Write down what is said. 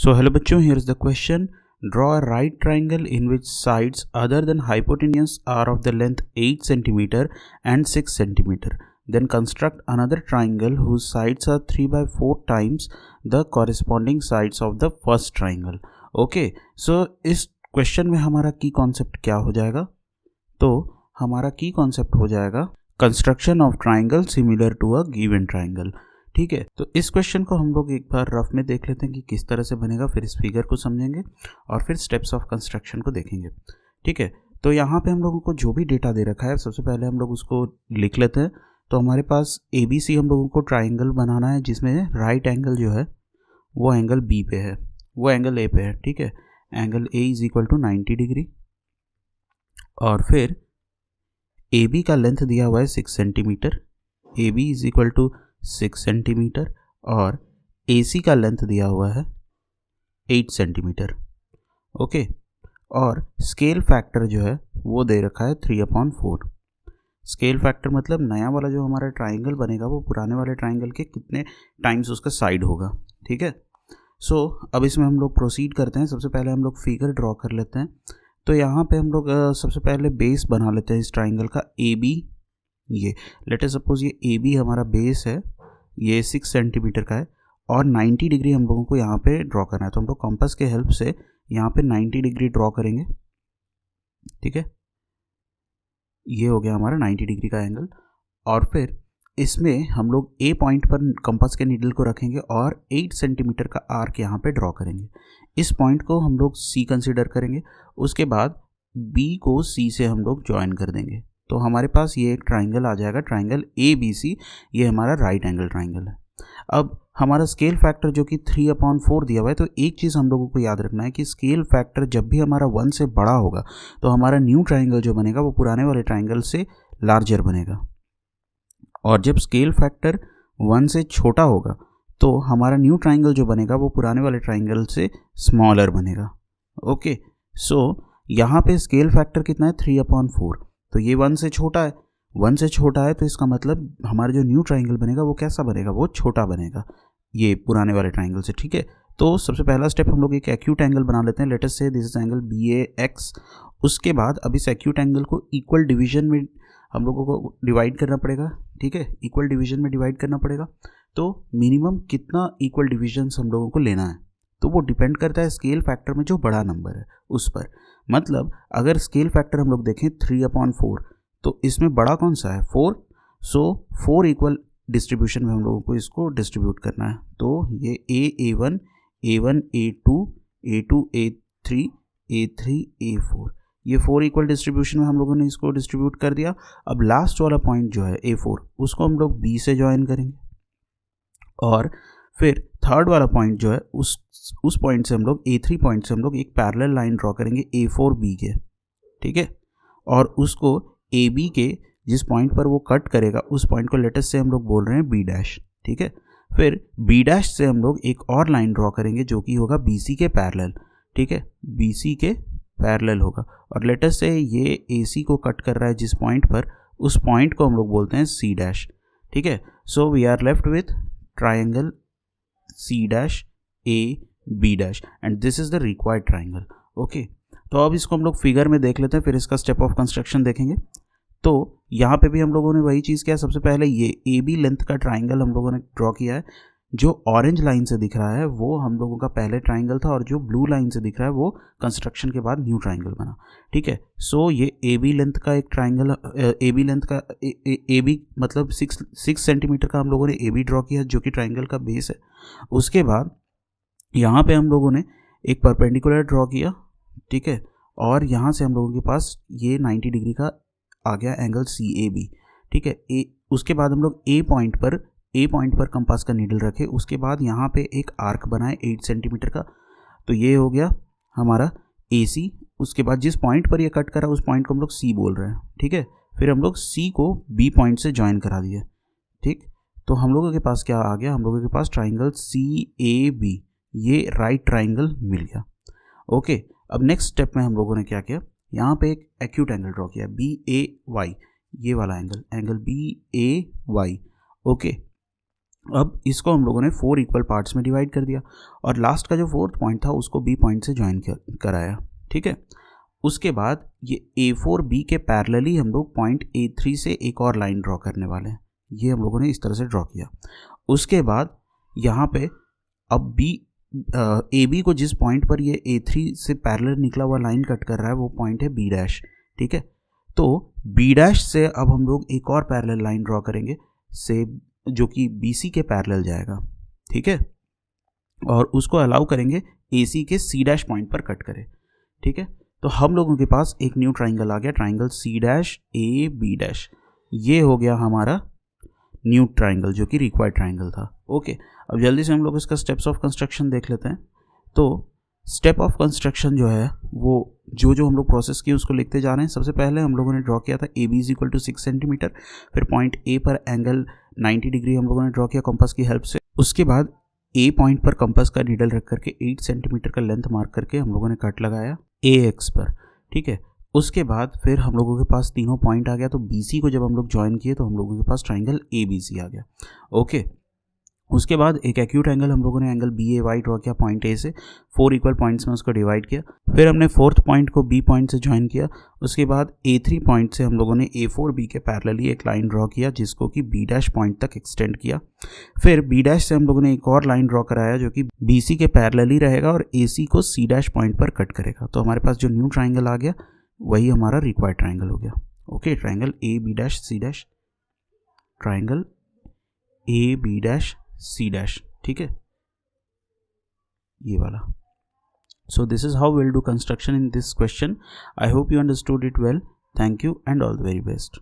So hello बच्चों, here is the question. Draw a right triangle in which sides other than hypotenuse are of the length 8 cm and 6 cm. Then construct another triangle whose sides are 3 by 4 times the corresponding sides of the first triangle. Okay, so इस question में हमारा की concept क्या हो जाएगा? तो हमारा की कॉन्सेप्ट हो जाएगा construction of triangle similar to a given triangle. ठीक है, तो इस क्वेश्चन को हम लोग एक बार रफ में देख लेते हैं कि किस तरह से बनेगा, फिर इस फिगर को समझेंगे और फिर स्टेप्स ऑफ कंस्ट्रक्शन को देखेंगे. ठीक है, तो यहाँ पे हम लोगों को जो भी डेटा दे रखा है सबसे पहले हम लोग उसको लिख लेते हैं. तो हमारे पास ABC हम लोगों को ट्राइंगल बनाना है जिसमें राइट एंगल जो है वो एंगल B पे है, वो एंगल A पे है. ठीक है, angle A is equal to 90 degree और फिर AB का लेंथ दिया हुआ है 6 centimetre, AB is equal to 6 centimetre और AC का लेंथ दिया हुआ है 8 सेंटीमीटर. ओके, और स्केल फैक्टर जो है वो दे रखा है 3/4. स्केल फैक्टर मतलब नया वाला जो हमारा ट्राइंगल बनेगा वो पुराने वाले ट्राइंगल के कितने टाइम्स उसका साइड होगा. ठीक है, सो अब इसमें हम लोग प्रोसीड करते हैं. सबसे पहले हम लोग फिगर ड्रॉ कर लेते हैं. तो यहाँ पे हम लोग सबसे पहले बेस बना लेते हैं इस ट्राइंगल का AB. ये लेट अस सपोज ये AB हमारा बेस है, ये 6 सेंटीमीटर का है और 90 डिग्री हम लोगों को यहाँ पे ड्रॉ करना है. तो हम लोग कंपास के हेल्प से यहाँ पे 90 डिग्री ड्रॉ करेंगे. ठीक है, ये हो गया हमारा 90 डिग्री का एंगल. और फिर इसमें हम लोग A पॉइंट पर कंपास के नीडल को रखेंगे और 8 सेंटीमीटर का आर्क यहाँ पे ड्रॉ करेंगे. इस पॉइंट को हम लोग C कंसिडर करेंगे. उसके बाद B को C से हम लोग ज्वाइन कर देंगे. तो हमारे पास ये एक ट्राइंगल आ जाएगा, ट्राइंगल ABC. ये हमारा राइट एंगल ट्राइंगल है. अब हमारा स्केल फैक्टर जो कि 3/4 दिया हुआ है. तो एक चीज़ हम लोगों को याद रखना है कि स्केल फैक्टर जब भी हमारा 1 से बड़ा होगा तो हमारा न्यू ट्राइंगल जो बनेगा वो पुराने वाले ट्राइंगल से लार्जर बनेगा, और जब स्केल फैक्टर 1 से छोटा होगा तो हमारा न्यू ट्राइंगल जो बनेगा वो पुराने वाले ट्राइंगल से स्मॉलर बनेगा. ओके, सो यहाँ पे स्केल फैक्टर कितना है 3/4. तो ये 1 से छोटा है, 1 से छोटा है तो इसका मतलब हमारा जो न्यू ट्राइंगल बनेगा वो कैसा बनेगा, वो छोटा बनेगा ये पुराने वाले ट्राइंगल से. ठीक है, तो सबसे पहला स्टेप हम लोग एक एक्यूट एंगल बना लेते हैं. लेट अस से दिस इज एंगल BAX. उसके बाद अब इस एक्यूट एंगल को इक्वल डिवीजन में हम लोगों को डिवाइड करना पड़ेगा. ठीक है, इक्वल डिवीजन में डिवाइड करना पड़ेगा. तो मिनिमम कितना इक्वल डिविजन्स हम लोगों को लेना है तो वो डिपेंड करता है स्केल फैक्टर में जो बड़ा नंबर है उस पर. मतलब अगर स्केल फैक्टर हम लोग देखें 3/4 तो इसमें बड़ा कौन सा है 4. सो 4 इक्वल डिस्ट्रीब्यूशन में हम लोगों को इसको डिस्ट्रीब्यूट करना है. तो ये A1 A1 A2 A2 A3 A3 A4, ये 4 इक्वल डिस्ट्रीब्यूशन में हम लोगों ने इसको डिस्ट्रीब्यूट कर दिया. अब लास्ट वाला पॉइंट जो है A4 उसको हम लोग B से ज्वाइन करेंगे और फिर थर्ड वाला पॉइंट जो है उस पॉइंट से हम लोग A3 पॉइंट से हम लोग एक पैरेलल लाइन ड्रॉ करेंगे A4B के. ठीक है, और उसको AB के जिस पॉइंट पर वो कट करेगा उस पॉइंट को लेटेस्ट से हम लोग बोल रहे हैं B'. ठीक है, फिर B' से हम लोग एक और लाइन ड्रॉ करेंगे जो कि होगा BC के पैरेलल. ठीक है, BC के पैरेलल होगा और लेटेस्ट से ये AC को कट कर रहा है जिस पॉइंट पर, उस पॉइंट को हम लोग बोलते हैं C'. ठीक है, so we are left with triangle C'AB' and this is the required triangle. Okay, तो अब इसको हम लोग फिगर में देख लेते हैं, फिर इसका स्टेप ऑफ कंस्ट्रक्शन देखेंगे. तो यहाँ पे भी हम लोगों ने वही चीज़ किया. सबसे पहले ये AB लेंथ का ट्राइंगल हम लोगों ने ड्रॉ किया है. जो ऑरेंज लाइन से दिख रहा है वो हम लोगों का पहले ट्राइंगल था और जो ब्लू लाइन से दिख रहा है वो कंस्ट्रक्शन के बाद न्यू ट्राइंगल बना. ठीक है, सो ये AB लेंथ का एक ट्राइंगल, AB लेंथ का AB मतलब 6 सेंटीमीटर का हम लोगों ने AB ड्रॉ किया जो कि ट्राइंगल का बेस है. उसके बाद यहाँ पे हम लोगों ने एक परपेंडिकुलर ड्रॉ किया. ठीक है, और यहाँ से हम लोगों के पास ये 90 डिग्री का आ गया एंगल CAB. ठीक है, उसके बाद हम लोग A पॉइंट पर कंपास का नीडल रखे. उसके बाद यहाँ पे एक आर्क बनाए 8 सेंटीमीटर का. तो ये हो गया हमारा AC. उसके बाद जिस पॉइंट पर ये कट करा उस पॉइंट को हम लोग C बोल रहे हैं. ठीक है, फिर हम लोग C को B पॉइंट से ज्वाइन करा दिए. ठीक, तो हम लोगों के पास क्या आ गया, हम लोगों के पास ट्राइंगल CAB, ये राइट ट्राइंगल मिल गया. ओके, अब नेक्स्ट स्टेप में हम लोगों ने क्या किया, यहाँ पे एक एक्यूट एंगल ड्रॉ किया BAY, ये वाला एंगल BAY. ओके, अब इसको हम लोगों ने 4 इक्वल पार्ट्स में डिवाइड कर दिया और लास्ट का जो फोर्थ पॉइंट था उसको बी पॉइंट से ज्वाइन कराया, ठीक है। उसके बाद ये A4B के पैरेलली हम लोग पॉइंट A3 से एक और लाइन ड्रॉ करने वाले हैं। ये हम लोगों ने इस तरह से ड्रॉ किया। उसके बाद यहाँ पे अब AB को जिस पॉइंट पर ये A3 से पैरेलल निकला हुआ लाइन कट कर रहा है वो पॉइंट है B डैश, ठीक है। तो B डैश से अब हम लोग एक और पैरेलल लाइन ड्रॉ करेंगे से जो कि BC के पैरेलल जाएगा, ठीक है, और उसको अलाउ करेंगे AC के C डैश पॉइंट पर कट करे, ठीक है। तो हम लोगों के पास एक न्यू ट्राइंगल आ गया, triangle C dash AB dash. ये हो गया हमारा न्यू ट्राइंगल जो कि रिक्वायर्ड ट्राइंगल था। ओके, अब जल्दी से हम लोग इसका स्टेप्स ऑफ कंस्ट्रक्शन देख लेते हैं। तो स्टेप ऑफ कंस्ट्रक्शन जो है वो जो हम लोग प्रोसेस किए उसको लिखते जा रहे हैं। सबसे पहले हम लोगों ने ड्रॉ किया था AB is equal to 6 centimetre, फिर पॉइंट A पर एंगल 90 डिग्री हम लोगों ने ड्रॉ किया कंपास की हेल्प से। उसके बाद A पॉइंट पर कंपास का नीडल रख करके 8 सेंटीमीटर का लेंथ मार्क करके हम लोगों ने कट लगाया AX पर, ठीक है। उसके बाद फिर हम लोगों के पास तीनों पॉइंट आ गया, तो BC को जब हम लोग ज्वाइन किए तो हम लोगों के पास ट्राइंगल ABC आ गया। ओके, उसके बाद एक एक्यूट एंगल हम लोगों ने एंगल BAY ड्रॉ किया पॉइंट A से, 4 इक्वल पॉइंट्स में उसको डिवाइड किया। फिर हमने फोर्थ पॉइंट को B पॉइंट से ज्वाइन किया। उसके बाद A3 पॉइंट से हम लोगों ने A4B के पैरेलली एक लाइन ड्रॉ किया जिसको कि B डैश पॉइंट तक एक्सटेंड किया। फिर B डैश से हम लोगों ने एक और लाइन ड्रॉ कराया जो कि BC के पैरेलली रहेगा और AC को C डैश पॉइंट पर कट करेगा। तो हमारे पास जो न्यू ट्राइंगल आ गया वही हमारा रिक्वायर्ड ट्राइंगल हो गया। Okay, triangle AB dash C dash, triangle AB dash C dash, ठीक है, ये वाला। So this is how we'll do construction in this question. I hope you understood it well. Thank you and all the very best.